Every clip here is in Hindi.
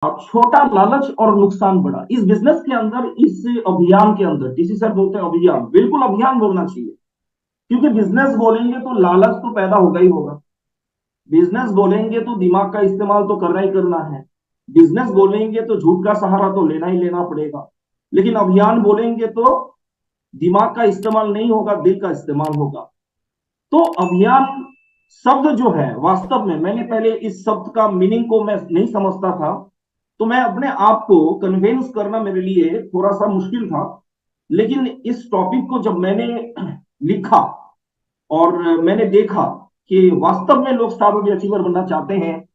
अब छोटा लालच और नुकसान बड़ा, इस बिजनेस के अंदर, इस अभियान के अंदर, टीसी सर बोलते हैं अभियान, बिल्कुल अभियान बोलना चाहिए। क्योंकि बिजनेस बोलेंगे तो लालच तो पैदा होगा ही होगा। बिजनेस बोलेंगे तो दिमाग का इस्तेमाल तो करना ही करना है। बिजनेस बोलेंगे तो झूठ का सहारा तो लेना ही लेना पड़ेगा। लेकिन अभियान बोलेंगे तो दिमाग का इस्तेमाल नहीं होगा, दिल का इस्तेमाल होगा। तो अभियान शब्द जो है, वास्तव में मैंने पहले इस शब्द का मीनिंग को मैं नहीं समझता था। तो मैं अपने आप को कन्विंस करना मेरे लिए थोड़ा सा मुश्किल था। लेकिन इस टॉपिक को जब मैंने लिखा और मैंने देखा कि वास्तव में लोग स्टार बी अचीवर बनना चाहते हैं,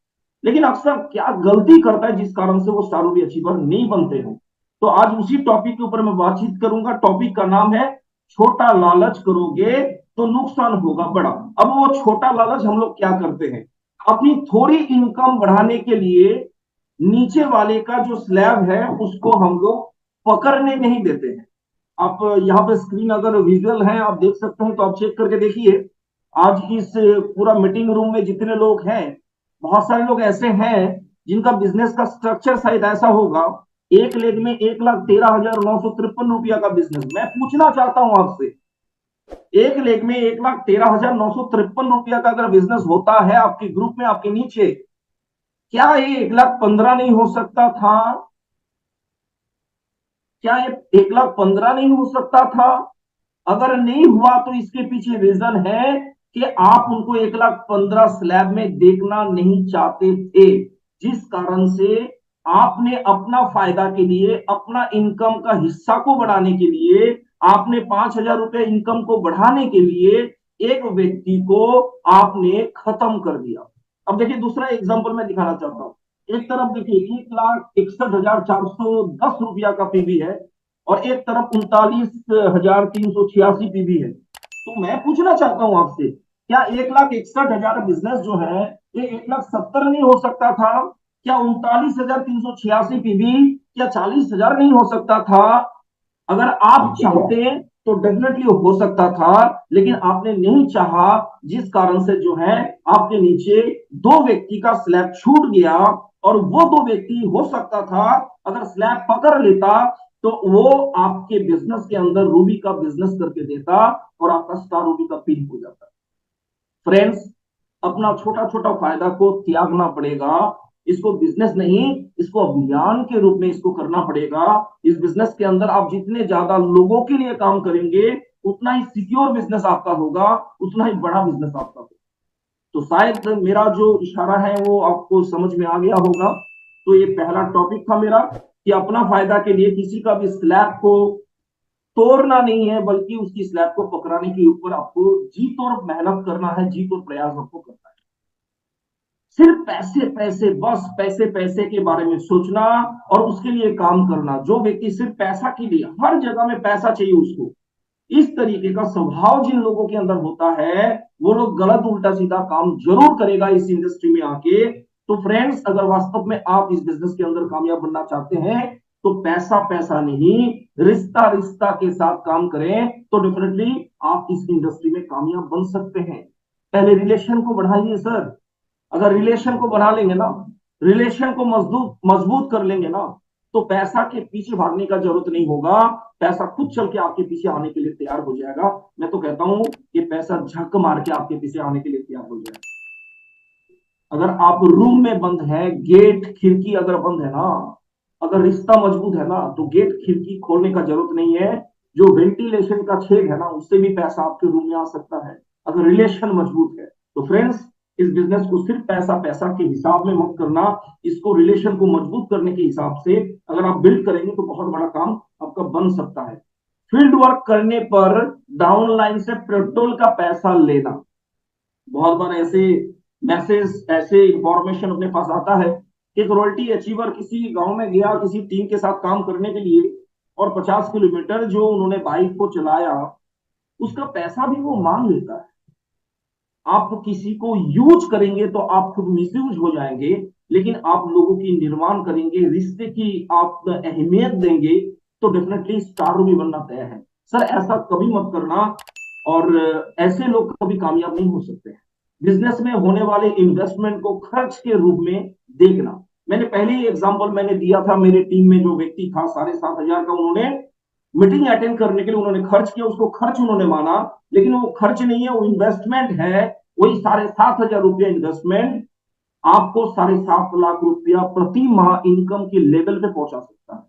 लेकिन अक्सर क्या गलती करता है जिस कारण से वो स्टार बी अचीवर नहीं बनते हैं। तो आज उसी टॉपिक के ऊपर मैं बातचीत करूंगा। टॉपिक का नाम है छोटा लालच करोगे तो नुकसान होगा बड़ा। अब वो छोटा लालच हम लोग क्या करते हैं, अपनी थोड़ी इनकम बढ़ाने के लिए नीचे वाले का जो स्लैब है उसको हम लोग पकड़ने नहीं देते हैं। आप यहाँ पे स्क्रीन अगर विजुअल है आप देख सकते हैं तो आप चेक करके देखिए। आज इस पूरा मीटिंग रूम में जितने लोग हैं, बहुत सारे लोग ऐसे हैं जिनका बिजनेस का स्ट्रक्चर शायद ऐसा होगा, एक लेग में 1,13,953 रुपया का बिजनेस। मैं पूछना चाहता हूं आपसे, एक लेग में 1,13,953 रुपया का अगर बिजनेस होता है आपके ग्रुप में, आपके नीचे, क्या ये 1,15,00,000 नहीं हो सकता था? क्या ये 1,15,00,000 नहीं हो सकता था? अगर नहीं हुआ तो इसके पीछे रीजन है कि आप उनको 1,15,00,000 स्लैब में देखना नहीं चाहते थे, जिस कारण से आपने अपना फायदा के लिए, अपना इनकम का हिस्सा को बढ़ाने के लिए, आपने 5,000 रुपए इनकम को बढ़ाने के लिए एक व्यक्ति को आपने खत्म कर दिया। अब देखिए दूसरा एग्जांपल मैं दिखाना चाहता हूं। एक तरफ देखिए 1,61,410 रुपया का पीवी है और एक तरफ 39,386 पीवी है। तो मैं पूछना चाहता हूं आपसे, क्या 1,61,000 बिजनेस जो है ये 1,70,000 नहीं हो सकता था? क्या 39,386 पीवी, क्या 40,000 नहीं हो सकता था? अगर आप चाहते तो डेफिनेटली हो सकता था, लेकिन आपने नहीं चाहा, जिस कारण से जो है आपके नीचे दो व्यक्ति का स्लैब छूट गया। और वो दो व्यक्ति हो सकता था अगर स्लैब पकड़ लेता तो वो आपके बिजनेस के अंदर रूबी का बिजनेस करके देता और आपका स्टार रूबी का पिन हो जाता। फ्रेंड्स, अपना छोटा छोटा फायदा को त्यागना पड़ेगा। इसको बिजनेस नहीं, इसको अभियान के रूप में इसको करना पड़ेगा। इस बिजनेस के अंदर आप जितने ज्यादा लोगों के लिए काम करेंगे उतना ही सिक्योर बिजनेस आपका होगा, उतना ही बड़ा बिजनेस आपका होगा। तो शायद मेरा जो इशारा है वो आपको समझ में आ गया होगा। तो ये पहला टॉपिक था मेरा कि अपना फायदा के लिए किसी का भी स्लैब को तोड़ना नहीं है, बल्कि उसकी स्लैब को पकड़ाने के ऊपर आपको जी तोड़ मेहनत करना है, जी तोड़ प्रयास आपको करना है। सिर्फ पैसे पैसे, बस पैसे पैसे के बारे में सोचना और उसके लिए काम करना। जो व्यक्ति सिर्फ पैसा के लिए, हर जगह में पैसा चाहिए उसको, इस तरीके का स्वभाव जिन लोगों के अंदर होता है, वो लोग गलत उल्टा सीधा काम जरूर करेगा इस इंडस्ट्री में आके। तो फ्रेंड्स, अगर वास्तव में आप इस बिजनेस के अंदर कामयाब बनना चाहते हैं तो पैसा पैसा नहीं, रिश्ता रिश्ता के साथ काम करें तो डेफिनेटली आप इस इंडस्ट्री में कामयाब बन सकते हैं। पहले रिलेशन को बढ़ाइए सर। अगर रिलेशन को बढ़ा लेंगे ना, रिलेशन को मजबूत मजबूत कर लेंगे ना, तो पैसा के पीछे भागने का जरूरत नहीं होगा। पैसा खुद चल के आपके पीछे आने के लिए तैयार हो जाएगा। मैं तो कहता हूं कि पैसा झक मार के आपके पीछे आने के लिए तैयार हो जाएगा। अगर आप रूम में बंद है, गेट खिड़की अगर बंद है ना, अगर रिश्ता मजबूत है ना, तो गेट खिड़की खोलने का जरूरत नहीं है। जो वेंटिलेशन का छेद है ना, उससे भी पैसा आपके रूम में आ सकता है, अगर रिलेशन मजबूत है। तो फ्रेंड्स, इस बिजनेस को सिर्फ पैसा पैसा के हिसाब में मत करना, इसको रिलेशन को मजबूत करने के हिसाब से अगर आप बिल्ड करेंगे तो बहुत बड़ा काम आपका बन सकता है। फील्ड वर्क करने पर डाउनलाइन से पेट्रोल का पैसा लेना। बहुत बार ऐसे मैसेज, ऐसे इंफॉर्मेशन अपने पास आता है कि एक रॉयल्टी अचीवर किसी गांव में गया किसी टीम के साथ काम करने के लिए, और 50 किलोमीटर जो उन्होंने बाइक को चलाया उसका पैसा भी वो मांग लेता है। आप किसी को यूज करेंगे तो आप खुद मिसयूज हो जाएंगे, लेकिन आप लोगों की निर्माण करेंगे, रिश्ते की आप अहमियत देंगे, तो डेफिनेटली स्टार भी बनना तय है। सर, ऐसा कभी मत करना, और ऐसे लोग कभी कामयाब नहीं हो सकते हैं। बिजनेस में होने वाले इन्वेस्टमेंट को खर्च के रूप में देखना। मैंने पहले ही एग्जांपल मैंने दिया था, मेरे टीम में जो व्यक्ति था 7,500 का, उन्होंने मीटिंग अटेंड करने के लिए उन्होंने खर्च किया, उसको खर्च उन्होंने माना, लेकिन वो खर्च नहीं है, वो इन्वेस्टमेंट है। वही 7,500 रुपया इन्वेस्टमेंट आपको 7.5 लाख रुपया प्रति माह इनकम के लेवल पे पहुंचा सकता है।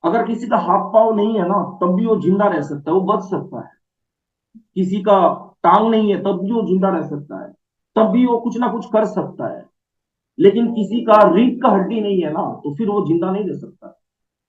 अगर किसी का हाथ पांव नहीं है ना, तब भी वो जिंदा रह सकता है, वो बच सकता है। किसी का टांग नहीं है, तब भी वो जिंदा रह सकता है, तब भी वो कुछ ना कुछ कर सकता है। लेकिन किसी का रीढ़ का हड्डी नहीं है ना, तो फिर वो जिंदा नहीं रह सकता।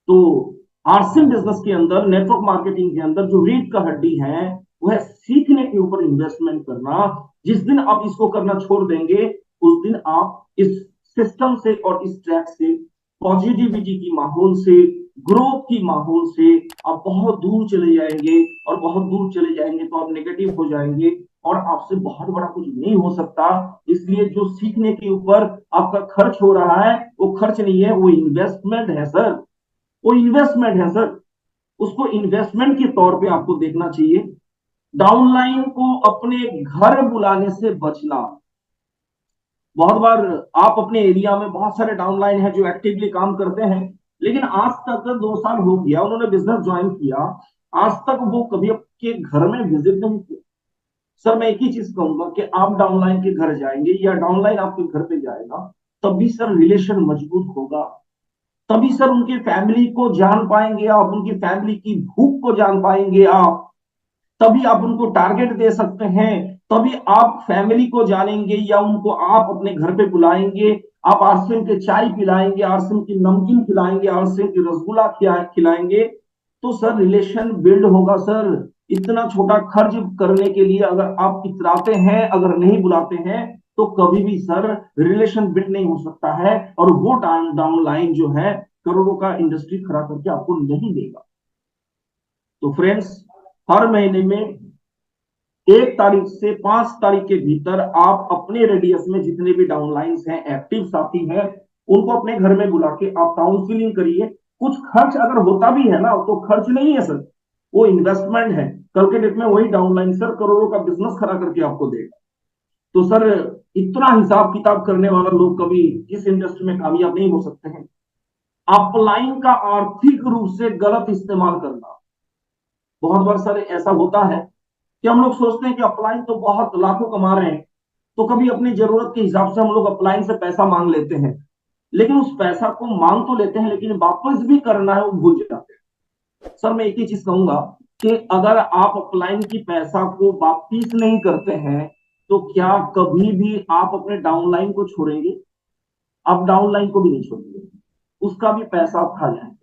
तो आरसीएम बिजनेस के अंदर, नेटवर्क मार्केटिंग के अंदर जो रीढ़ का हड्डी है, वह सीखने के ऊपर इन्वेस्टमेंट करना। जिस दिन आप इसको करना छोड़ देंगे, उस दिन आप इस सिस्टम से और इस ट्रैक से, पॉजिटिविटी की माहौल से, ग्रोथ की माहौल से आप बहुत दूर चले जाएंगे। और बहुत दूर चले जाएंगे तो आप नेगेटिव हो जाएंगे, और आपसे बहुत बड़ा कुछ नहीं हो सकता। इसलिए जो सीखने के ऊपर आपका खर्च हो रहा है, वो खर्च नहीं है, वो इन्वेस्टमेंट है सर। वो इन्वेस्टमेंट है सर। उसको इन्वेस्टमेंट के तौर पे आपको देखना चाहिए। डाउनलाइन को अपने घर बुलाने से बचना। बहुत बार आप अपने एरिया में बहुत सारे डाउनलाइन हैं जो एक्टिवली काम करते हैं, लेकिन आज तक 2 साल हो गया उन्होंने बिजनेस ज्वाइन किया, आज तक वो कभी आपके घर में विजिट नहीं किया। सर मैं एक ही चीज कहूंगा कि आप डाउनलाइन के घर जाएंगे या डाउनलाइन आपके घर पे जाएगा, तब भी सर रिलेशन मजबूत होगा। तभी सर उनकी फैमिली को जान पाएंगे आप, उनकी फैमिली की भूख को जान पाएंगे आप। तभी आप उनको टारगेट दे सकते हैं। तभी आप फैमिली को जानेंगे या उनको आप अपने घर पे बुलाएंगे। आप आरसीएम के चाय पिलाएंगे, आरसीएम की नमकीन खिलाएंगे, आरसीएम की रसगुल्ला खिलाएंगे, तो सर रिलेशन बिल्ड होगा सर। इतना छोटा खर्च करने के लिए अगर आप इतराते हैं, अगर नहीं बुलाते हैं, तो कभी भी सर रिलेशन बिल्ड नहीं हो सकता है। और वो डाउन लाइन जो है, करोड़ों का इंडस्ट्री खड़ा करके आपको नहीं देगा। तो फ्रेंड्स, हर महीने में 1 तारीख से 5 तारीख के भीतर आप अपने रेडियस में जितने भी डाउनलाइंस हैं, एक्टिव साथी हैं, उनको अपने घर में बुला के आप काउंसलिंग करिए। कुछ खर्च अगर होता भी है ना, तो खर्च नहीं है सर, वो इन्वेस्टमेंट है। कल के डेट में वही डाउनलाइन सर करोड़ों का बिजनेस खड़ा करके आपको देगा। तो सर, इतना हिसाब किताब करने वाला लोग कभी इस इंडस्ट्री में कामयाब नहीं हो सकते हैं। अपलाइन का आर्थिक रूप से गलत इस्तेमाल करना। बहुत बार सर ऐसा होता है कि हम लोग सोचते हैं कि अपलाइन तो बहुत लाखों कमा रहे हैं, तो कभी अपनी जरूरत के हिसाब से हम लोग अपलाइन से पैसा मांग लेते हैं। लेकिन उस पैसा को मांग तो लेते हैं, लेकिन वापस भी करना है वो भूल जाते हैं। सर मैं एक ही चीज कहूंगा कि अगर आप अपलाइन की पैसा को वापिस नहीं करते हैं, तो क्या कभी भी आप अपने डाउनलाइन को छोड़ेंगे? आप डाउनलाइन को भी नहीं छोड़ेंगे, उसका भी पैसा आप खा जाएंगे,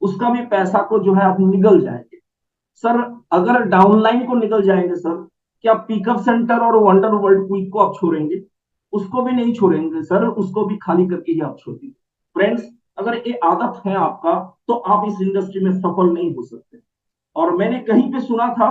उसका भी पैसा को जो है आप निगल जाएंगे। सर अगर डाउनलाइन को निकल जाएंगे सर, क्या पिकअप सेंटर और वंडर वर्ल्ड क्विक को आप छोड़ेंगे? उसको भी नहीं छोड़ेंगे सर, उसको भी खाली करके ही आप छोड़ेंगे। फ्रेंड्स, अगर ये आदत है आपका, तो आप इस इंडस्ट्री में सफल नहीं हो सकते। और मैंने कहीं पे सुना था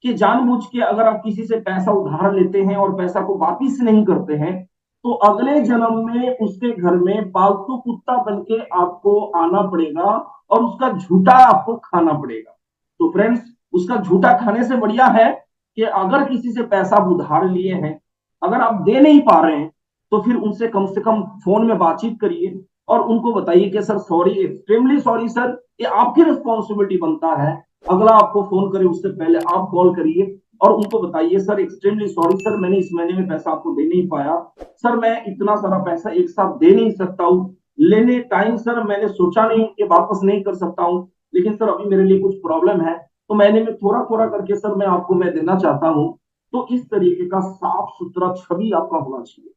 कि जानबूझ के अगर आप किसी से पैसा उधार लेते हैं और पैसा को वापिस नहीं करते हैं, तो अगले जन्म में उसके घर में पालतू कुत्ता बन के आपको आना पड़ेगा, और उसका झूठा आपको खाना पड़ेगा। तो फ्रेंड्स, उसका झूठा खाने से बढ़िया है कि अगर किसी से पैसा उधार लिए हैं, अगर आप दे नहीं पा रहे हैं, तो फिर उनसे कम से कम फोन में बातचीत करिए और उनको बताइए कि sir sorry, extremely sorry sir, ये आपकी रिस्पॉन्सिबिलिटी बनता है। अगला आपको फोन करे उससे पहले आप कॉल करिए और उनको बताइए सर एक्सट्रीमली सॉरी सर, मैंने इस महीने में पैसा आपको दे नहीं पाया। सर मैं इतना सारा पैसा एक साथ दे नहीं सकता हूँ, लेने टाइम सर मैंने सोचा नहीं कि वापस नहीं कर सकता हूँ, लेकिन सर अभी मेरे लिए कुछ प्रॉब्लम है, तो मैंने में थोड़ा थोड़ा करके सर मैं आपको मैं देना चाहता हूँ। तो इस तरीके का साफ सुथरा छवि आपका होना चाहिए।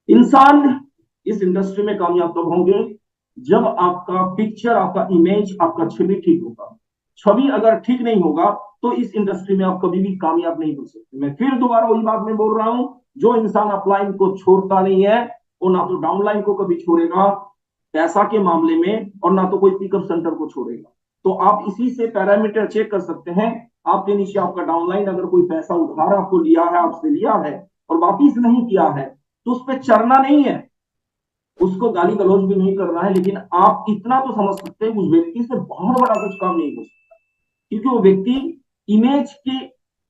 इंसान इस इंडस्ट्री में कामयाब तब होंगे जब आपका पिक्चर, आपका इमेज, आपका छवि ठीक होगा। छवि अगर ठीक नहीं होगा, तो इस इंडस्ट्री में आप कभी भी कामयाब नहीं हो सकते। मैं फिर दोबारा वही बात में बोल रहा हूं, जो इंसान अपलाइन को छोड़ता नहीं है, वो ना तो डाउनलाइन को कभी छोड़ेगा पैसा के मामले में, और ना तो कोई पिकअप सेंटर को छोड़ेगा। तो आप इसी से पैरामीटर चेक कर सकते हैं। आपके नीचे आपका डाउनलाइन अगर कोई पैसा उधार आपको लिया है, आपसे लिया है और वापिस नहीं किया है, तो उस पर चढ़ना नहीं है, उसको गाली गलौज भी नहीं करना है, लेकिन आप इतना तो समझ सकते हैं उस व्यक्ति से बहुत बड़ा कुछ काम नहीं हो सकता, क्योंकि वो व्यक्ति इमेज के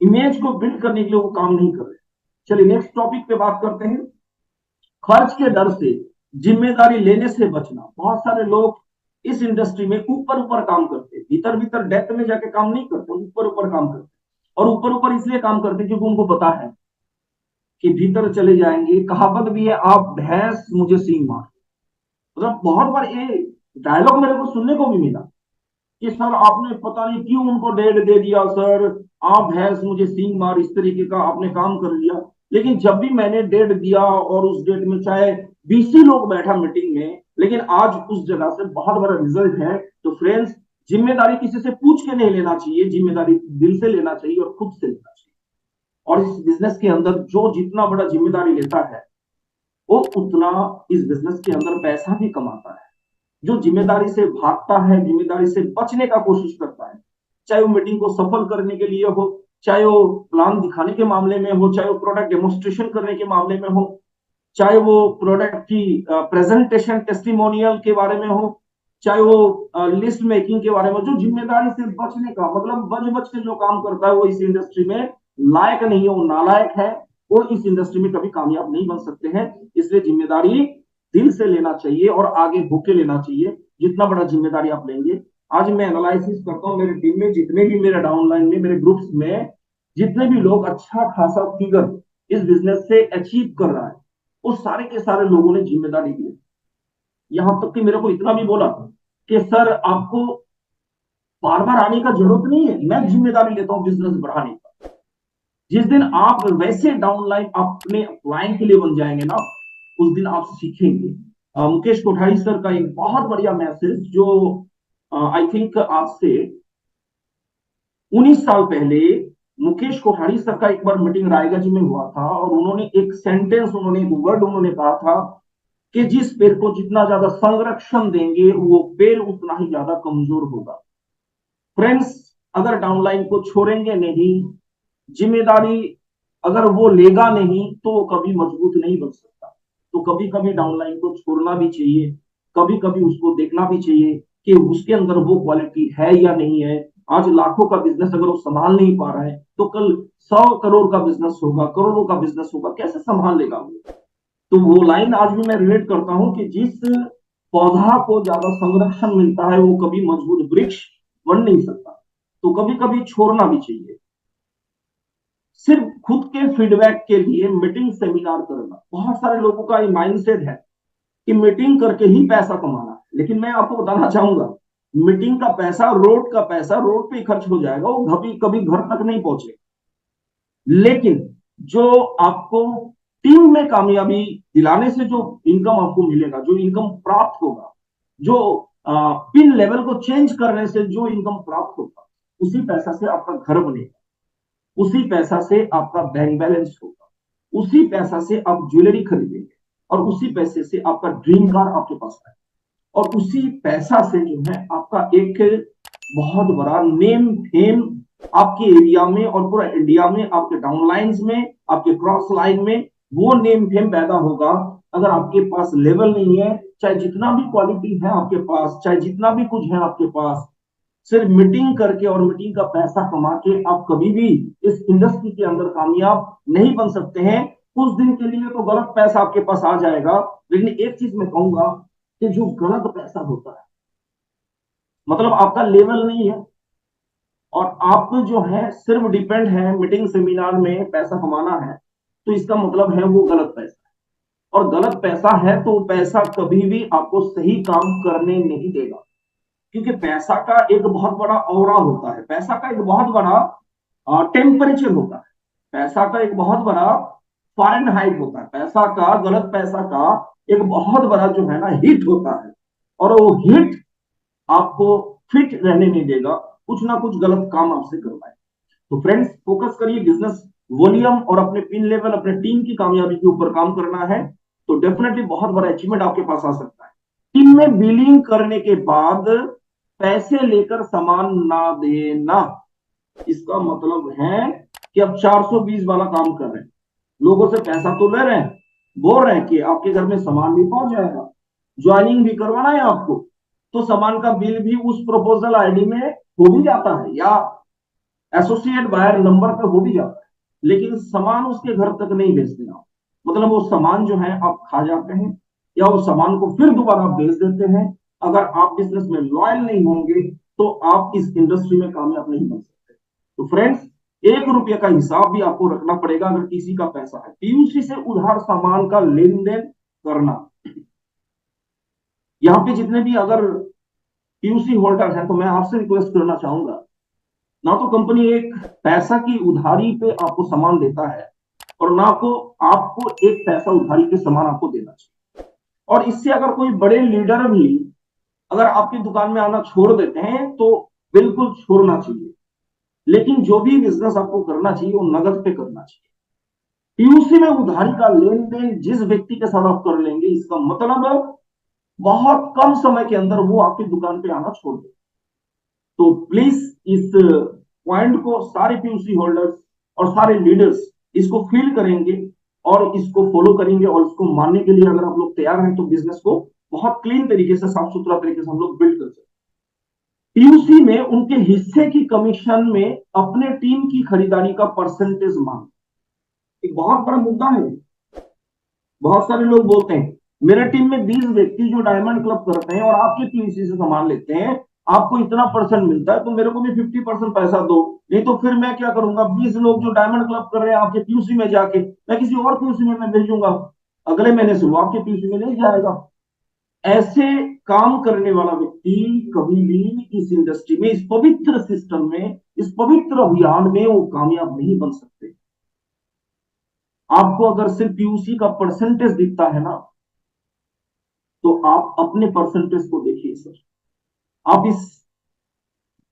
इमेज को बिल्ड करने के लिए वो काम नहीं कर रहे। चलिए नेक्स्ट टॉपिक पे बात करते हैं। खर्च के डर से, जिम्मेदारी लेने से बचना। बहुत सारे लोग इस इंडस्ट्री में ऊपर ऊपर काम करते, भीतर भीतर डेप्थ में जाके काम नहीं करते, ऊपर ऊपर काम करते। और ऊपर ऊपर इसलिए काम करते क्योंकि उनको पता है कि भीतर चले जाएंगे। कहावत भी है, आप भैंस मुझे सींग मार। मतलब बहुत बार ये डायलॉग मेरे को सुनने को भी मिला कि सर आपने पता नहीं क्यों उनको डेट दे दिया सर, आप भैंस मुझे सींग मार, इस तरीके का आपने काम कर लिया। लेकिन जब भी मैंने डेट दिया और उस डेट में चाहे 20 लोग बैठा मीटिंग में, लेकिन आज उस जगह से बहुत बड़ा रिजल्ट है। तो फ्रेंड्स, जिम्मेदारी किसी से पूछ के नहीं लेना चाहिए, जिम्मेदारी दिल से लेना चाहिए और खुद से लेना चाहिए। और इस बिजनेस के अंदर जो जितना बड़ा जिम्मेदारी लेता है, वो उतना इस बिजनेस के अंदर पैसा भी कमाता है। जो जिम्मेदारी से भागता है, जिम्मेदारी से बचने का कोशिश करता है, चाहे वो मीटिंग को सफल करने के लिए हो, चाहे वो प्लान दिखाने के मामले में हो, चाहे वो प्रोडक्ट डेमोन्स्ट्रेशन करने के मामले में हो, चाहे वो प्रोडक्ट की प्रेजेंटेशन टेस्टिमोनियल के बारे में हो, चाहे वो लिस्ट मेकिंग के बारे में, जो जिम्मेदारी से बचने का मतलब बच बच के जो काम करता है, वो इस इंडस्ट्री में लायक नहीं है, वो नालायक है। वो इस इंडस्ट्री में कभी कामयाब नहीं बन सकते हैं। इसलिए जिम्मेदारी दिल से लेना चाहिए और आगे होके लेना चाहिए। जितना बड़ा जिम्मेदारी आप लेंगे, आज मैं एनालिसिस करता हूँ मेरी टीम में, जितने भी मेरे डाउनलाइन में, मेरे ग्रुप्स में जितने भी लोग अच्छा खासा फिगर इस बिजनेस से अचीव कर रहा है, वो सारे के सारे लोगों ने जिम्मेदारी ली। यहां तक कि मेरे को इतना भी बोला कि सर आपको बार बार आने का जरूरत नहीं है, मैं जिम्मेदारी लेता हूं बिजनेस बढ़ाने का। जिस दिन आप वैसे डाउनलाइन अपने क्लाइंट के लिए बन जाएंगे ना, उस दिन आप सीखेंगे। मुकेश कोठारी सर का एक बहुत बढ़िया मैसेज, जो आई थिंक आज से 19 साल पहले मुकेश कोठारी सर का एक बार मीटिंग रायगंज में हुआ था, और उन्होंने एक सेंटेंस, उन्होंने एक वर्ड उन्होंने कहा था कि जिस पेड़ को जितना ज्यादा संरक्षण देंगे, वो पेड़ उतना ही ज्यादा कमजोर होगा। फ्रेंड्स, अगर डाउनलाइन को छोड़ेंगे नहीं, जिम्मेदारी अगर वो लेगा नहीं, तो वो कभी मजबूत नहीं बन सकता। तो कभी कभी डाउनलाइन को छोड़ना भी चाहिए, कभी कभी उसको देखना भी चाहिए कि उसके अंदर वो क्वालिटी है या नहीं है। आज लाखों का बिजनेस अगर वो संभाल नहीं पा रहा है, तो कल 100 करोड़ का बिजनेस होगा, करोड़ों का बिजनेस होगा, कैसे संभाल लेगा वो। तो वो लाइन आज भी मैं रिलेट करता हूं कि जिस पौधा को ज्यादा संरक्षण मिलता है, वो कभी मजबूत वृक्ष बन नहीं सकता। तो कभी कभी छोड़ना भी चाहिए। सिर्फ खुद के फीडबैक के लिए मीटिंग सेमिनार करना, बहुत सारे लोगों का ये माइंडसेट है कि मीटिंग करके ही पैसा कमाना है। लेकिन मैं आपको बताना चाहूंगा, मीटिंग का पैसा, रोड पे ही खर्च हो जाएगा, वो कभी कभी घर तक नहीं पहुंचे। लेकिन जो आपको टीम में कामयाबी दिलाने से जो इनकम आपको मिलेगा, जो इनकम प्राप्त होगा, जो पिन लेवल को चेंज करने से जो इनकम प्राप्त होगा, उसी पैसा से आपका घर बनेगा, उसी पैसा से आपका बैंक बैलेंस होगा, उसी पैसा से आप ज्वेलरी खरीदेंगे, और उसी पैसे से आपका ड्रीम कार आपके पास आएगा, और उसी पैसा से जो है आपका एक बहुत बड़ा नेम फेम आपके एरिया में और पूरा इंडिया में, आपके डाउनलाइंस में, आपके क्रॉस लाइन में वो नेम फेम पैदा होगा। अगर आपके पास लेवल नहीं है, चाहे जितना भी क्वालिटी है आपके पास, चाहे जितना भी कुछ है आपके पास, सिर्फ मीटिंग करके और मीटिंग का पैसा कमा के आप कभी भी इस इंडस्ट्री के अंदर कामयाब नहीं बन सकते हैं। कुछ दिन के लिए तो गलत पैसा आपके पास आ जाएगा, लेकिन एक चीज मैं कहूंगा कि जो गलत पैसा होता है, मतलब आपका लेवल नहीं है और आप जो है सिर्फ डिपेंड है मीटिंग सेमिनार में पैसा कमाना है, तो इसका मतलब है वो गलत पैसा है। और गलत पैसा है तो पैसा कभी भी आपको सही काम करने नहीं देगा। क्योंकि पैसा का एक बहुत बड़ा ऑरा होता है, पैसा का एक बहुत बड़ा टेम्परेचर होता है, पैसा का एक बहुत बड़ा फारेनहाइट होता है, पैसा का, गलत पैसा का एक बहुत बड़ा जो है ना हीट होता है। और वो हीट आपको फिट रहने नहीं देगा, कुछ ना कुछ गलत काम आपसे करवाए। तो फ्रेंड्स, फोकस करिए बिजनेस वॉल्यूम और अपने पिन लेवल, अपने टीम की कामयाबी के ऊपर काम करना है, तो डेफिनेटली बहुत बड़ा अचीवमेंट आपके पास आ सकता है। टीम में बिलिंग करने के बाद पैसे लेकर सामान ना देना, इसका मतलब है कि अब 420 वाला काम कर रहे हैं, लोगों से पैसा तो ले रहे हैं, बोल रहे हैं कि आपके घर में सामान भी पहुंच जाएगा, ज्वाइनिंग भी करवाना है आपको, तो सामान का बिल भी उस प्रपोजल आईडी में हो भी जाता है या एसोसिएट बायर नंबर पे हो भी जाता है, लेकिन सामान उसके घर तक नहीं भेजते आप। मतलब वो सामान जो है आप खा जाते हैं या उस सामान को फिर दोबारा बेच देते हैं। अगर आप बिजनेस में लॉयल नहीं होंगे तो आप इस इंडस्ट्री में कामयाब नहीं बन सकते। तो फ्रेंड्स, 1 रुपये का हिसाब भी आपको रखना पड़ेगा अगर किसी का पैसा है। पीयूसी से उधार सामान का लेन देन करना, यहाँ पे जितने भी अगर पीयूसी होल्डर हैं तो मैं आपसे रिक्वेस्ट करना चाहूंगा, ना तो कंपनी एक पैसा की उधारी पे आपको सामान देता है और ना को आपको एक पैसा उधारी के सामान आपको देना चाहिए। और इससे अगर कोई बड़े लीडर भी अगर आपकी दुकान में आना छोड़ देते हैं तो बिल्कुल छोड़ना चाहिए, लेकिन जो भी बिजनेस आपको करना चाहिए वो नगद पे करना चाहिए। पीयूसी में उधारी का लेन देन जिस व्यक्ति के साथ आप कर लेंगे, इसका मतलब बहुत कम समय के अंदर वो आपकी दुकान पे आना छोड़ दे। तो प्लीज इस पॉइंट को सारे पीयूसी होल्डर्स और सारे लीडर्स इसको फील करेंगे और इसको फॉलो करेंगे, और इसको मानने के लिए अगर आप लोग तैयार हैं तो बिजनेस को बहुत क्लीन तरीके से, साफ सुथरा तरीके से हम लोग बिल्ड कर सकते हैं। पीयूसी में उनके हिस्से की कमीशन में अपने टीम की खरीदारी का परसेंटेज मांग एक बहुत बड़ा मुद्दा है। बहुत सारे लोग बोलते हैं मेरे टीम में 20 व्यक्ति जो डायमंड क्लब करते हैं और आपके पीयूसी से सामान लेते हैं, आपको इतना परसेंट मिलता है तो मेरे को भी 50% पैसा दो, नहीं तो फिर मैं क्या करूंगा, 20 लोग जो डायमंड क्लब कर रहे हैं आपके पीयूसी में जाके मैं किसी और पीयूसी में मैं भेजूंगा, अगले महीने से वो आपके पीयूसी में नहीं जाएगा। ऐसे काम करने वाला व्यक्ति कभी भी इस इंडस्ट्री में, इस पवित्र सिस्टम में, इस पवित्र अभियान में वो कामयाब नहीं बन सकते। आपको अगर सिर्फ पीयूसी का परसेंटेज दिखता है ना, तो आप अपने परसेंटेज को देखिए सर। आप इस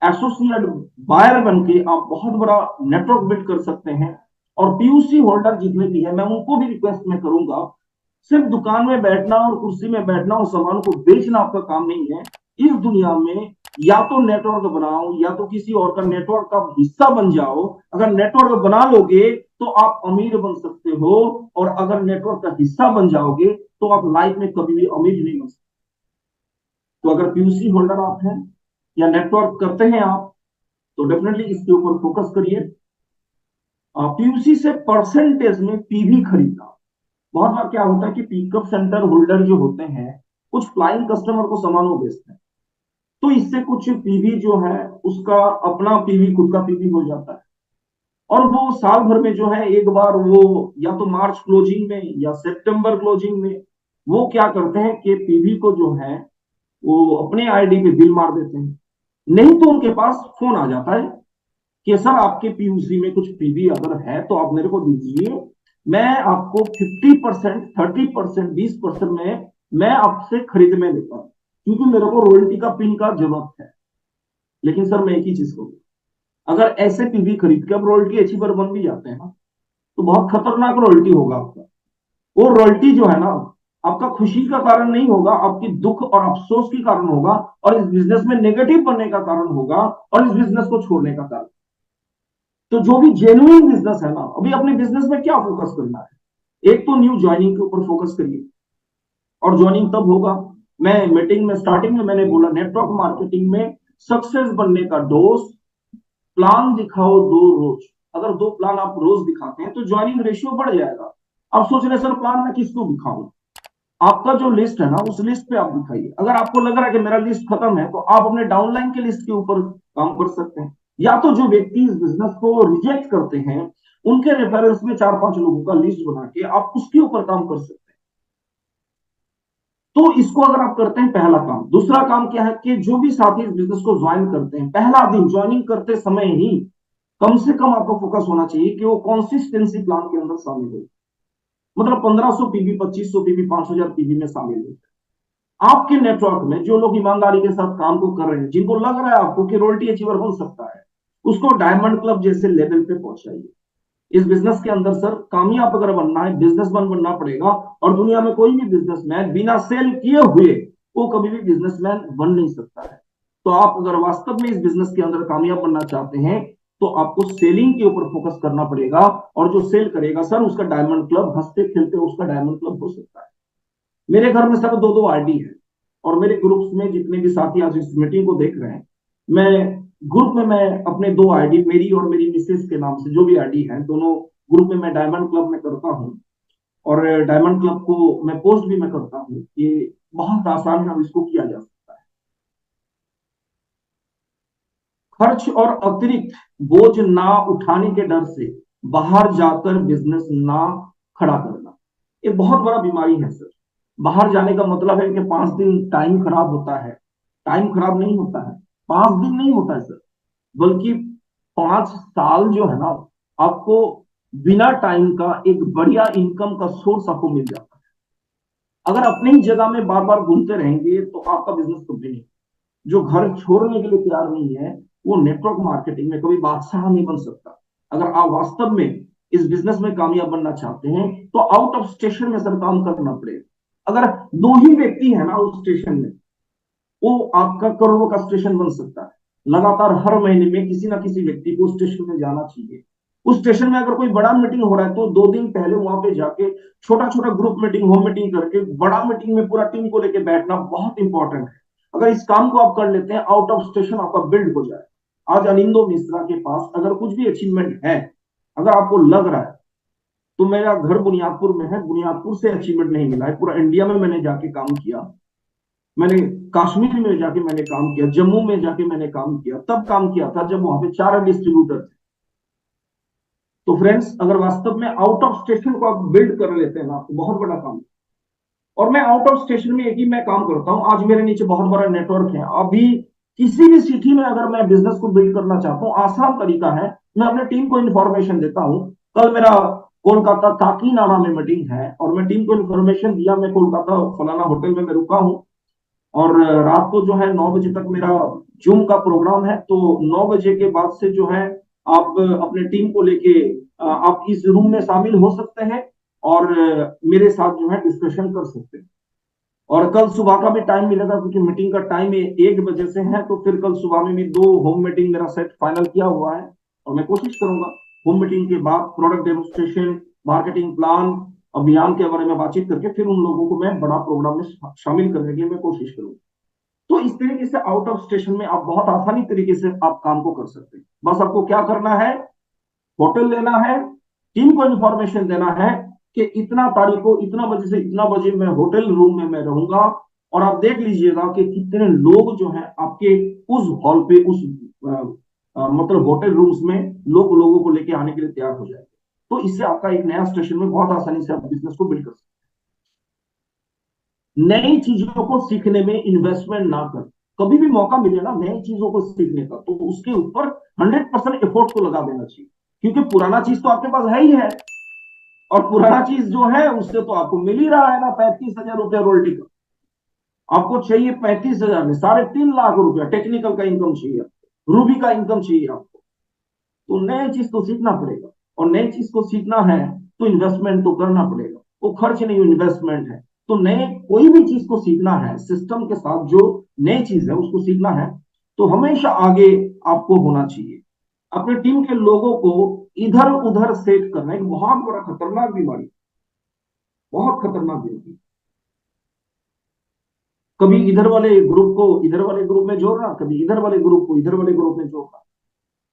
एसोसिएट बायर बन के आप बहुत बड़ा नेटवर्क बिल्ड कर सकते हैं। और पीयूसी होल्डर जितने भी हैं मैं उनको भी रिक्वेस्ट में करूंगा, सिर्फ दुकान में बैठना और कुर्सी में बैठना और सामान को बेचना आपका काम नहीं है। इस दुनिया में या तो नेटवर्क बनाओ या तो किसी और का नेटवर्क का हिस्सा बन जाओ। अगर नेटवर्क बना लोगे तो आप अमीर बन सकते हो, और अगर नेटवर्क का हिस्सा बन जाओगे तो आप लाइफ में कभी भी अमीर नहीं बन सकते। तो अगर पीयूसी होल्डर आप हैं या नेटवर्क करते हैं आप, तो डेफिनेटली इसके ऊपर फोकस करिए। पीयूसी से परसेंटेज में पीवी खरीदना, बहुत बार क्या होता है कि पिकअप सेंटर होल्डर जो होते हैं कुछ फ्लाइंग कस्टमर को सामान वो बेचते हैं, तो इससे कुछ पीवी जो है उसका अपना पीवी, खुद का पीवी हो जाता है। और वो साल भर में जो है एक बार वो या तो मार्च क्लोजिंग में या सितंबर क्लोजिंग में वो क्या करते हैं कि पीवी को जो है वो अपने आईडी पे बिल मार देते हैं। नहीं तो उनके पास फोन आ जाता है कि सर आपके पीयूसी में कुछ पीवी अगर है तो आप मेरे को दीजिए, मैं आपको 50%, 30%, 20% में मैं आपसे खरीद में लेता हूं, क्योंकि मेरे को रॉयल्टी का पिन का जरूरत है। लेकिन सर मैं एक ही चीज कहूँ, अगर ऐसे पीवी खरीद के अब रॉयल्टी अचीवर बन भी जाते हैं ना, तो बहुत खतरनाक रॉयल्टी होगा आपका। वो रॉयल्टी जो है ना आपका खुशी का कारण नहीं होगा, आपकी दुख और अफसोस के कारण होगा, और इस बिजनेस में नेगेटिव बनने का कारण होगा, और इस बिजनेस को छोड़ने का कारण। तो जो भी जेन्युइन बिजनेस है ना, अभी अपने बिजनेस में क्या फोकस करना है, एक तो न्यू ज्वाइनिंग के ऊपर फोकस करिए। और ज्वाइनिंग तब होगा, मैं मीटिंग में स्टार्टिंग में मैंने बोला नेटवर्क मार्केटिंग में सक्सेस बनने का डोज, प्लान दिखाओ 2 रोज। अगर 2 प्लान आप रोज दिखाते हैं तो ज्वाइनिंग रेशियो बढ़ जाएगा। आप सोच रहे सर प्लान मैं किसको दिखाऊं, आपका जो लिस्ट है ना उस लिस्ट पे आप दिखाइए। अगर आपको लग रहा है कि मेरा लिस्ट खत्म है तो आप अपने डाउनलाइन के लिस्ट के ऊपर काम कर सकते हैं। या तो जो व्यक्ति इस बिजनेस को रिजेक्ट करते हैं उनके रेफरेंस में 4-5 लोगों का लिस्ट बना के आप उसके ऊपर काम कर सकते हैं। तो इसको अगर आप करते हैं, पहला काम। दूसरा काम क्या है कि जो भी साथी इस बिजनेस को ज्वाइन करते हैं, पहला दिन ज्वाइनिंग करते समय ही कम से कम आपको फोकस होना चाहिए कि वो कंसिस्टेंसी प्लान के अंदर शामिल हो। मतलब 1500 पीवी, 2500 पीवी, 5000 पीवी में शामिल हो। आपके नेटवर्क में जो लोग ईमानदारी के साथ काम को कर रहे हैं, जिनको लग रहा है आपको कि रॉयल्टी अचीवर बन सकता है, उसको डायमंड क्लब जैसे लेवल पे पहुंचाइए। इस बिजनेस के अंदर सर कामयाब अगर बनना है, बिजनेसमैन बनना पड़ेगा। और दुनिया में कोई भी बिजनेसमैन बिना सेल किए हुए वो कभी भी बिजनेसमैन बन नहीं सकता है। तो आप अगर वास्तव में इस बिजनेस के अंदर कामयाब बनना चाहते हैं तो आपको सेलिंग के ऊपर फोकस करना पड़ेगा। और जो सेल करेगा सर उसका डायमंड क्लब, हंसते खेलते उसका डायमंड क्लब हो सकता है। मेरे घर में सर 2-2 आईडी है, और मेरे ग्रुप्स में जितने भी साथी आज इस मीटिंग को देख रहे हैं, मैं ग्रुप में मैं अपने 2 आईडी, मेरी और मेरी मिसेज के नाम से जो भी आईडी है, दोनों ग्रुप में मैं डायमंड क्लब में करता हूँ। और डायमंड क्लब को मैं पोस्ट भी मैं करता हूँ। ये बहुत आसान है, अब इसको किया जा सकता है। खर्च और अतिरिक्त बोझ ना उठाने के डर से बाहर जाकर बिजनेस ना खड़ा करना, ये बहुत बड़ा बीमारी है सर। बाहर जाने का मतलब है कि 5 दिन टाइम खराब होता है। टाइम खराब नहीं होता है, 5 दिन नहीं होता है सर, बल्कि 5 साल जो है ना, आपको बिना टाइम का एक बढ़िया इनकम का सोर्स आपको मिल जाता है। अगर अपनी ही जगह में बार बार घूमते रहेंगे तो आपका बिजनेस कभी नहीं। जो घर छोड़ने के लिए तैयार नहीं है, वो नेटवर्क मार्केटिंग में कभी बादशाह नहीं बन सकता। अगर आप वास्तव में इस बिजनेस में कामयाब बनना चाहते हैं तो आउट ऑफ स्टेशन में सर काम करना पड़ेगा। अगर 2 ही व्यक्ति है ना उस स्टेशन में, वो आपका करोड़ों का स्टेशन बन सकता है। लगातार हर महीने में किसी ना किसी व्यक्ति को स्टेशन में जाना चाहिए। उस स्टेशन में अगर कोई बड़ा मीटिंग हो रहा है तो 2 दिन पहले वहां पे जाके छोटा छोटा ग्रुप मीटिंग, होम मीटिंग करके बड़ा मीटिंग में पूरा टीम को लेकर बैठना बहुत इंपॉर्टेंट है। अगर इस काम को आप कर लेते हैं, आउट ऑफ स्टेशन आपका बिल्ड हो जाए। आज अनिंदो मिश्रा के पास अगर कुछ भी अचीवमेंट है, अगर आपको लग रहा है, तो मेरा घर बुनियादपुर में है, बुनियादपुर से अचीवमेंट नहीं मिला है, पूरा इंडिया में मैंने जाके काम किया। मैंने कश्मीर में जाके मैंने काम किया, जम्मू में जाके मैंने काम किया, तब काम किया था जब वहां पे 4 डिस्ट्रीब्यूटर थे। तो फ्रेंड्स, अगर वास्तव में आउट ऑफ स्टेशन को आप बिल्ड कर लेते हैं ना, तो बहुत बड़ा काम। और मैं आउट ऑफ स्टेशन में एक ही मैं काम करता हूँ। आज मेरे नीचे बहुत बड़ा नेटवर्क है। अभी किसी भी सिटी में अगर मैं बिजनेस को बिल्ड करना चाहता हूँ, आसान तरीका है, मैं अपने टीम को इन्फॉर्मेशन देता हूँ। कल मेरा कोलकाता काकीनाडा में मीटिंग है और मैं टीम को इन्फॉर्मेशन दिया, मैं कोलकाता फलाना होटल में मैं रुका हूँ और रात को जो है 9 बजे तक मेरा जूम का प्रोग्राम है। तो 9 बजे के बाद से जो है आप अपने टीम को लेके आप इस रूम में शामिल हो सकते हैं और मेरे साथ जो है डिस्कशन कर सकते हैं। और कल सुबह का भी टाइम मिलेगा, क्योंकि मीटिंग का टाइम 1 बजे से है। तो फिर कल सुबह में भी 2 होम मीटिंग मेरा सेट फाइनल किया हुआ है और मैं कोशिश करूंगा होम मीटिंग के बाद प्रोडक्ट डेमोस्ट्रेशन, मार्केटिंग प्लान, अभियान के बारे में बातचीत करके फिर उन लोगों को मैं बड़ा प्रोग्राम में शामिल करने की मैं कोशिश करूंगा। तो इस तरीके से आउट ऑफ स्टेशन में आप बहुत आसानी तरीके से आप काम को कर सकते हैं। बस आपको क्या करना है, होटल लेना है, टीम को इन्फॉर्मेशन देना है कि इतना तारीख को इतना बजे से इतना बजे मैं होटल रूम में मैं रहूंगा। और आप देख लीजिएगा कि कितने लोग जो हैं आपके उस हॉल पे, उस मतलब होटल रूम्स में लोगों को लेके आने के लिए तैयार हो जाएंगे। तो इससे आपका एक नया स्टेशन में बहुत आसानी से आप बिजनेस को बिल्ड कर सकते हैं। नई चीजों को सीखने में इन्वेस्टमेंट ना कर। कभी भी मौका मिले ना नई चीजों को सीखने का, तो उसके ऊपर 100% एफोर्ट को लगा देना चाहिए, क्योंकि पुराना चीज तो आपके पास है ही है। और पुराना चीज जो है उससे तो आपको मिल ही रहा है ना 35,000 रुपया रोल्टी का। आपको चाहिए 35,000 में 3.5 लाख रुपया टेक्निकल का इनकम चाहिए, रूबी का इनकम चाहिए आपको। तो नई चीज तो सीखना पड़ेगा, और नई चीज को सीखना है तो इन्वेस्टमेंट तो करना पड़ेगा। वो खर्च नहीं, इन्वेस्टमेंट है। तो नए कोई भी चीज को सीखना है सिस्टम के साथ, जो नई चीज है उसको सीखना है, तो हमेशा आगे आपको होना चाहिए। अपने टीम के लोगों को इधर उधर सेट करना एक बहुत बड़ा खतरनाक बीमारी, बहुत खतरनाक बीमारी। कभी इधर वाले ग्रुप को इधर वाले ग्रुप में जोड़ना, कभी इधर वाले ग्रुप को इधर वाले ग्रुप में जोड़ना।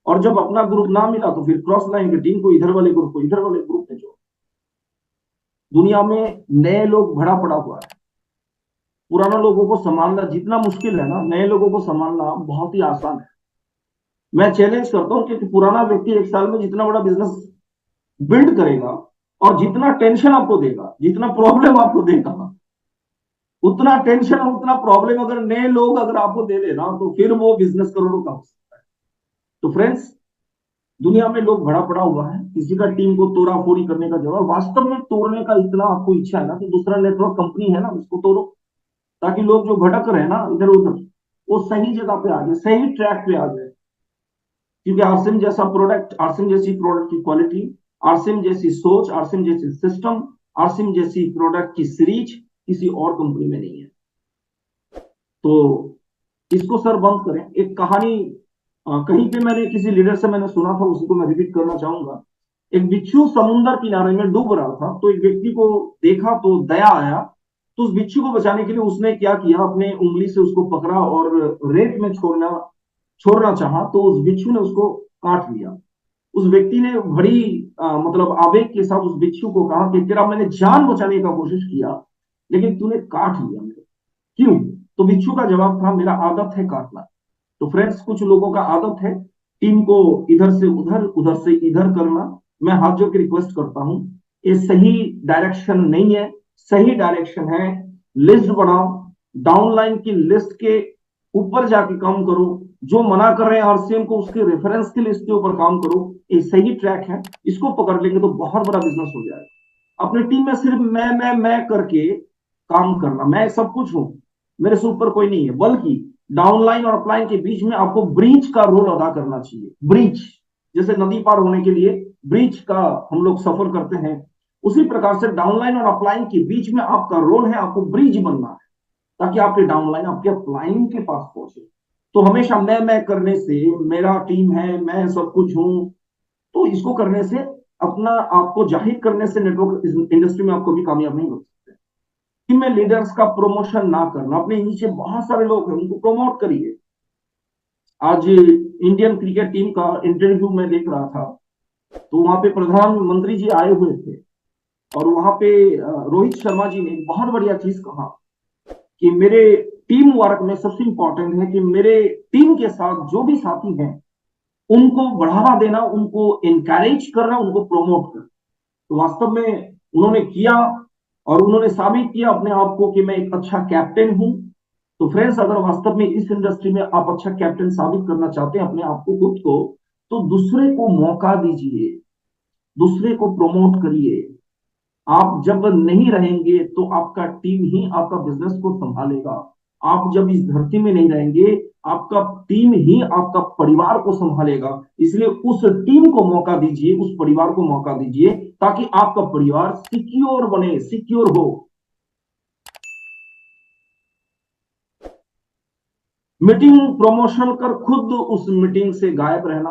और जब अपना ग्रुप ना मिला तो फिर क्रॉस लाइन की टीम को इधर वाले ग्रुप को इधर वाले ग्रुप में जोड़। दुनिया में नए लोग भरा पड़ा हुआ है। पुराना लोगों को संभालना जितना मुश्किल है ना, नए लोगों को संभालना बहुत ही आसान है। मैं चैलेंज करता हूं कि पुराना व्यक्ति 1 साल में जितना बड़ा बिजनेस बिल्ड करेगा और जितना टेंशन आपको देगा, जितना प्रॉब्लम आपको देगा, उतना टेंशन और उतना प्रॉब्लम अगर नए लोग अगर आपको दे देना, तो फिर वो बिजनेस करोड़ों का हो सकता है। तो फ्रेंड्स, दुनिया में लोग भरा पड़ा हुआ है, किसी का टीम को तोड़ा फोड़ी करने का जवाब, वास्तव में तोड़ने का इतना आपको इच्छा है ना, तो दूसरा नेटवर्क कंपनी है ना उसको तोड़ो, ताकि लोग जो भटक रहे हैं ना इधर उधर, वो सही जगह पे आ जाए, सही ट्रैक पे आ जाए। क्योंकि आरसिम जैसा प्रोडक्ट, आरसिम जैसी प्रोडक्ट की क्वालिटी, आरसिम जैसी सोच, आरसिम जैसी सिस्टम, आरसिम जैसी प्रोडक्ट की सीरीज किसी और कंपनी में नहीं है। तो इसको सर बंद करें। एक कहानी कहीं पे मैंने किसी लीडर से मैंने सुना था, उसी को मैं रिपीट करना चाहूंगा। एक बिच्छू समुन्द्र किनारे में डूब रहा था, तो एक व्यक्ति को देखा तो दया आया। तो उस बिच्छू को बचाने के लिए उसने क्या किया, अपने उंगली से उसको पकड़ा और रेत में छोड़ना चाहा, तो उस बिच्छू ने उसको काट लिया। उस व्यक्ति ने बड़ी मतलब आवेग के साथ उस भिक्षु को कहा कि तेरा मैंने जान बचाने का कोशिश किया, लेकिन तूने काट लिया मेरे। क्यों? तो भिक्षु का जवाब था, मेरा आदत है काटना। तो फ्रेंड्स, कुछ लोगों का आदत है टीम को इधर से उधर, उधर से इधर करना। मैं हाथ जोड़ के रिक्वेस्ट करता हूं, ये सही डायरेक्शन नहीं है। सही डायरेक्शन है, लिस्ट बनाओ, डाउनलाइन की लिस्ट के ऊपर जाके काम करो। जो मना कर रहे हैं आरसीएम को, उसके रेफरेंस की लिस्ट के ऊपर काम करो। ये सही ट्रैक है, इसको पकड़ लेंगे तो बहुत बड़ा बिजनेस हो जाएगा। अपनी टीम में सिर्फ मैं करके काम करना, मैं सब कुछ हूं, मेरे से ऊपर कोई नहीं है, बल्कि डाउनलाइन और अपलाइन के बीच में आपको ब्रिज का रोल अदा करना चाहिए। ब्रिज, जैसे नदी पार होने के लिए ब्रिज का हम लोग सफर करते हैं, उसी प्रकार से डाउनलाइन और अपलाइन के बीच में आपका रोल है, आपको ब्रिज बनना है, ताकि आपके डाउनलाइन आपके अपलाइन के पास पहुंचे। तो हमेशा मैं करने से, मेरा टीम है, मैं सब कुछ हूं, तो इसको करने से, अपना आपको जाहिर करने से नेटवर्क इंडस्ट्री में आप कभी कामयाब नहीं हो सकते। टीम में लीडर्स का प्रमोशन ना करना, अपने नीचे बहुत सारे लोग हैं उनको प्रमोट करिए। आज इंडियन क्रिकेट टीम का इंटरव्यू में देख रहा था, तो वहां पे प्रधानमंत्री जी आए हुए थे, और वहां पे रोहित शर्मा जी ने एक बहुत बढ़िया चीज कहा कि मेरे टीम वर्क में सबसे इंपॉर्टेंट है कि मेरे टीम के साथ जो भी साथी हैं उनको बढ़ावा देना, उनको एनकरेज करना, उनको प्रमोट करना। तो वास्तव में उन्होंने किया, और उन्होंने साबित किया अपने आप को कि मैं एक अच्छा कैप्टन हूं। तो फ्रेंड्स, अगर वास्तव में इस इंडस्ट्री में आप अच्छा कैप्टन साबित करना चाहते हैं अपने आप को, खुद को, तो दूसरे को मौका दीजिए, दूसरे को प्रमोट करिए। आप जब नहीं रहेंगे तो आपका टीम ही आपका बिजनेस को संभालेगा। आप जब इस धरती में नहीं रहेंगे, आपका टीम ही आपका परिवार को संभालेगा। इसलिए उस टीम को मौका दीजिए, उस परिवार को मौका दीजिए, ताकि आपका परिवार सिक्योर बने, सिक्योर हो। मीटिंग प्रमोशन कर खुद उस मीटिंग से गायब रहना।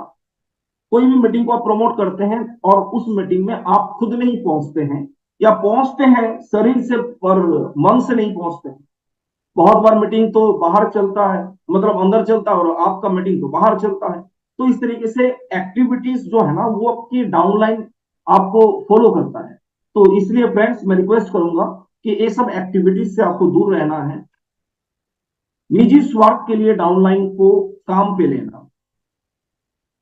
कोई भी मीटिंग को आप प्रमोट करते हैं और उस मीटिंग में आप खुद नहीं पहुंचते हैं, या पहुंचते हैं शरीर से पर मन से नहीं पहुंचते हैं। बहुत बार मीटिंग तो बाहर चलता है, मतलब अंदर चलता है, और आपका मीटिंग तो बाहर चलता है। तो इस तरीके से एक्टिविटीज जो है ना, वो आपकी डाउनलाइन आपको फॉलो करता है। तो इसलिए फ्रेंड्स, मैं रिक्वेस्ट करूंगा कि ये सब एक्टिविटीज से आपको दूर रहना है। निजी स्वार्थ के लिए डाउनलाइन को काम पे लेना,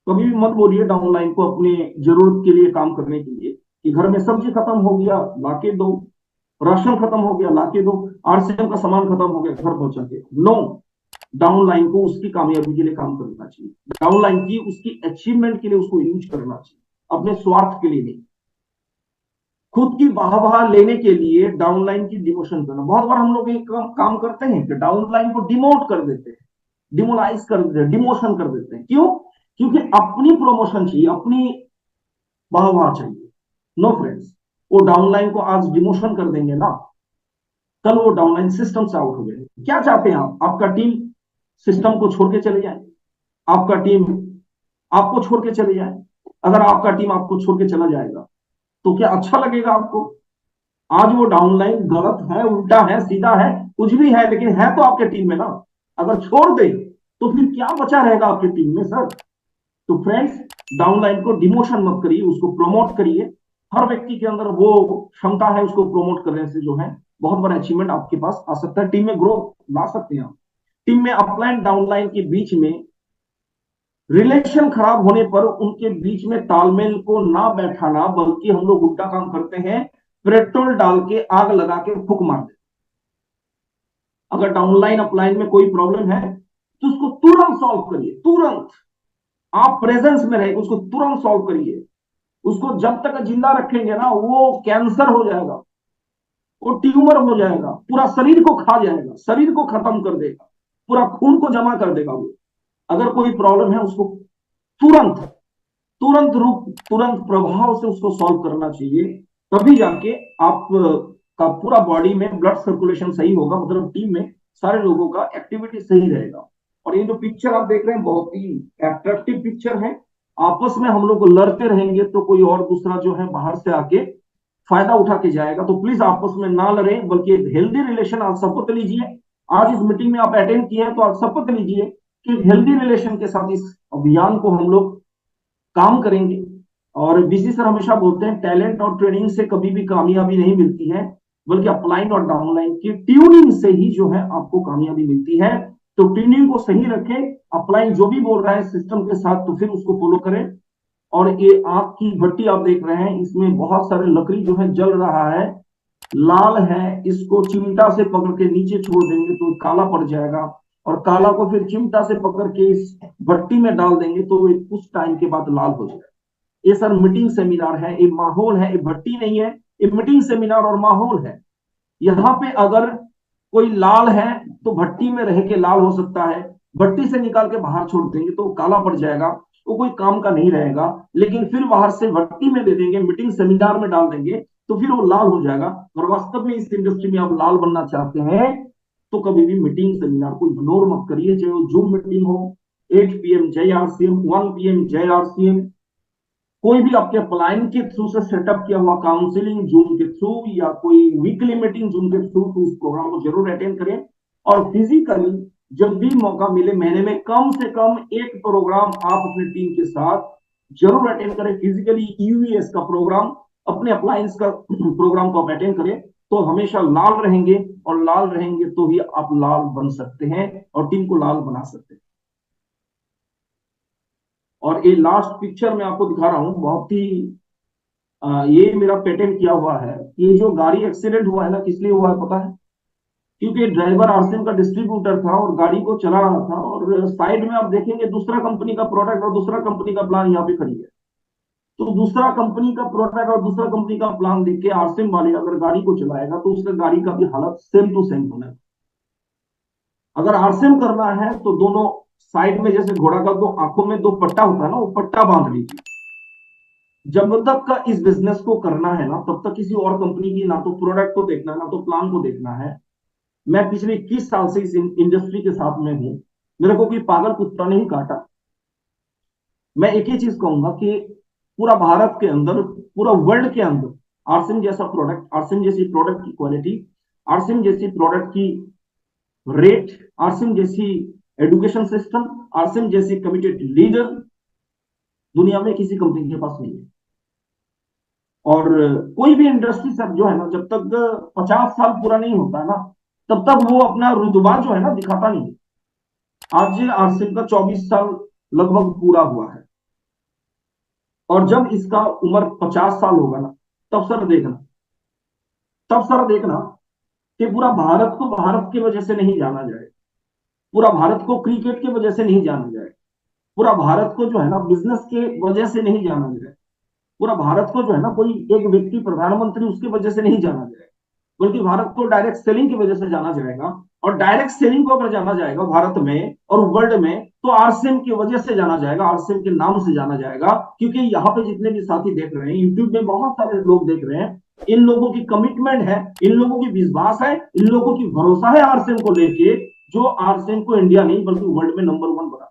कभी भी मत बोलिए डाउनलाइन को अपने जरूरत के लिए काम करने के लिए कि घर में सब्जी खत्म हो गया लाके दो, राशन खत्म हो गया लाके दो, आरसीएम का सामान खत्म हो गया घर पहुंचा के। नो, डाउनलाइन को उसकी कामयाबी के लिए काम करना चाहिए, डाउनलाइन की उसकी अचीवमेंट के लिए उसको यूज करना चाहिए, अपने स्वार्थ के लिए नहीं। खुद की वाहवाह लेने के लिए डाउनलाइन की डिमोशन करना। बहुत बार हम लोग एक काम करते हैं कि डाउनलाइन को डिमोट कर देते हैं, डिमोलाइज कर देते हैं, डिमोशन कर देते हैं। क्यों? क्योंकि अपनी प्रमोशन चाहिए, अपनी वाहवाह चाहिए। नो फ्रेंड्स, वो डाउनलाइन को आज डिमोशन कर देंगे ना, कल वो डाउनलाइन सिस्टम से आउट हो जाएंगे। क्या चाहते हैं आप? आपका टीम सिस्टम को छोड़ के चले जाए, आपका टीम आपको छोड़ के चले जाए? अगर आपका टीम आपको छोड़ के चला जाएगा तो क्या अच्छा लगेगा आपको? आज वो डाउनलाइन गलत है, उल्टा है, सीधा है, कुछ भी है, लेकिन है तो आपके टीम में ना। अगर छोड़ दे तो फिर क्या बचा रहेगा आपकी टीम में सर? तो फ्रेंड्स, डाउनलाइन को डिमोशन मत करिए, उसको प्रमोट करिए। हर व्यक्ति के अंदर वो क्षमता है, उसको प्रमोट करने से जो है बहुत बड़ा अचीवमेंट आपके पास आ सकता है, टीम में ग्रोथ ला सकते हैं आप। टीम में अपलाइन डाउनलाइन के बीच में रिलेशन खराब होने पर उनके बीच में तालमेल को ना बैठाना, बल्कि हम लोग उल्टा काम करते हैं, पेट्रोल डाल के आग लगा के फूक मार देते। अगर डाउनलाइन अपलाइन में कोई प्रॉब्लम है तो उसको तुरंत सॉल्व करिए, तुरंत। आप प्रेजेंस में रहेंगे, उसको तुरंत सॉल्व करिए। उसको जब तक जिंदा रखेंगे ना, वो कैंसर हो जाएगा, वो ट्यूमर हो जाएगा, पूरा शरीर को खा जाएगा, शरीर को खत्म कर देगा, पूरा खून को जमा कर देगा वो। अगर कोई प्रॉब्लम है, उसको तुरंत, तुरंत रूप, तुरंत प्रभाव से उसको सॉल्व करना चाहिए। तभी जाके आप का पूरा बॉडी में ब्लड सर्कुलेशन सही होगा, मतलब टीम में सारे लोगों का एक्टिविटी सही रहेगा। और ये जो पिक्चर आप देख रहे हैं, बहुत ही अट्रैक्टिव पिक्चर है। आपस में हम लोग लड़ते रहेंगे तो कोई और दूसरा जो है बाहर से आके फायदा उठा के जाएगा। तो प्लीज आपस में ना लड़ें, बल्कि एक हेल्दी रिलेशन आप शपथ लीजिए। आज इस मीटिंग में आप अटेंड किए हैं तो आप शपथ लीजिए कि हेल्दी रिलेशन के साथ इस अभियान को हम लोग काम करेंगे। और बीसी सर हमेशा बोलते हैं टैलेंट और ट्रेनिंग से कभी भी कामयाबी नहीं मिलती है, बल्कि अपलाइन और डाउनलाइन की ट्यूनिंग से ही जो है आपको कामयाबी मिलती है। तो ट्यूनिंग को सही रखें, अपलाइन जो भी बोल रहा है सिस्टम के साथ तो फिर उसको फॉलो करें। और ये आग की भट्टी आप देख रहे हैं, इसमें बहुत सारे लकड़ी जो है जल रहा है, लाल है, इसको चिमटा से पकड़ के नीचे छोड़ देंगे तो काला पड़ जाएगा, और काला को फिर चिमटा से पकड़ के इस भट्टी में डाल देंगे तो कुछ टाइम के बाद लाल हो जाएगा। ये सर मीटिंग सेमिनार है, ये माहौल है, ये भट्टी नहीं है, ये मीटिंग सेमिनार और माहौल है। यहाँ पे अगर कोई लाल है तो भट्टी में रह के लाल हो सकता है, भट्टी से निकाल के बाहर छोड़ देंगे तो काला पड़ जाएगा, वो कोई काम का नहीं रहेगा। लेकिन फिर बाहर से भट्टी में दे देंगे, मीटिंग सेमिनार में डाल देंगे तो फिर वो लाल हो जाएगा। और वास्तव में इस इंडस्ट्री में आप लाल बनना चाहते हैं तो कभी भी मीटिंग सेमिनार को इग्नोर मत करिए, चाहे वो जूम मीटिंग हो, 8 PM जय आरसीएम, 1 PM जय आरसीएम, कोई भी आपके अपलाइन के थ्रू से सेटअप किया हुआ काउंसलिंग जूम के थ्रू या कोई वीकली मीटिंग जूम के थ्रू, तो उस प्रोग्राम को जरूर अटेंड करें। और फिजिकली जब भी मौका मिले महीने में कम से कम एक प्रोग्राम आप अपनी टीम के साथ जरूर अटेंड करें। फिजिकली यूवीएस का प्रोग्राम, अपने अप्लायंस का प्रोग्राम को आप अटेंड करें तो हमेशा लाल रहेंगे, और लाल रहेंगे तो ही आप लाल बन सकते हैं और टीम को लाल बना सकते हैं। और ये लास्ट पिक्चर मैं आपको दिखा रहा हूं, बहुत ही ये मेरा पेटेंट किया हुआ है। ये जो गाड़ी एक्सीडेंट हुआ है ना, किस लिए हुआ है पता है? क्योंकि ड्राइवर आरसीएम का डिस्ट्रीब्यूटर था और गाड़ी को चला रहा था, और साइड में आप देखेंगे दूसरा कंपनी का प्रोडक्ट और दूसरा कंपनी का प्लान यहाँ पे खड़ी है। तो दूसरा कंपनी का प्रोडक्ट और दूसरा कंपनी का प्लान देख के आरसीएम वाले अगर गाड़ी को चलाएगा तो उसका गाड़ी का भी हालत सेम टू सेम होना है। अगर आरसीएम करना है तो दोनों साइड में, जैसे घोड़ा का दो आंखों में दो पट्टा होता है ना, वो पट्टा बांध लीजिए। जब तक का इस बिजनेस को करना है ना, तब तक किसी और कंपनी की ना तो प्रोडक्ट को देखना है ना तो प्लान को देखना है। मैं पिछले 21 साल से इस इंडस्ट्री के साथ में हूं, मेरे को कोई पागल कुत्ता नहीं काटा। मैं एक ही चीज कहूंगा कि पूरा भारत के अंदर, पूरा वर्ल्ड के अंदर आरसिम जैसा प्रोडक्ट, आरसिम जैसी प्रोडक्ट की क्वालिटी, आरसिम जैसी प्रोडक्ट की रेट, आरसिम जैसी एजुकेशन सिस्टम, आरसिम जैसी कमिटेड लीडर दुनिया में किसी कंपनी के पास नहीं है। और कोई भी इंडस्ट्री सर जो है ना, जब तक 50 साल पूरा नहीं होता है ना, तब तक वो अपना रुतबा जो है ना दिखाता नहीं है। आज आरसीएम का 24 साल लगभग पूरा हुआ है, और जब इसका उम्र 50 साल होगा ना, तब सर देखना, तब सर देखना कि पूरा भारत को भारत की वजह से नहीं जाना जाए, पूरा भारत को क्रिकेट की वजह से नहीं जाना जाए, पूरा भारत को जो है ना बिजनेस के वजह से नहीं जाना जाए, पूरा भारत को जो है ना कोई एक व्यक्ति प्रधानमंत्री उसकी वजह से नहीं जाना जाएगा, बल्कि भारत को डायरेक्ट सेलिंग की वजह से जाना जाएगा। और डायरेक्ट सेलिंग को अगर जाना जाएगा भारत में और वर्ल्ड में, तो आरसीएम की वजह से जाना जाएगा, आरसीएम के नाम से जाना जाएगा। क्योंकि यहाँ पे जितने भी साथी देख रहे हैं, यूट्यूब में बहुत सारे लोग देख रहे हैं, इन लोगों की कमिटमेंट है, इन लोगों की विश्वास है, इन लोगों की भरोसा है आरसीएम को लेके, जो आरसीएम को इंडिया नहीं बल्कि वर्ल्ड में नंबर 1 बना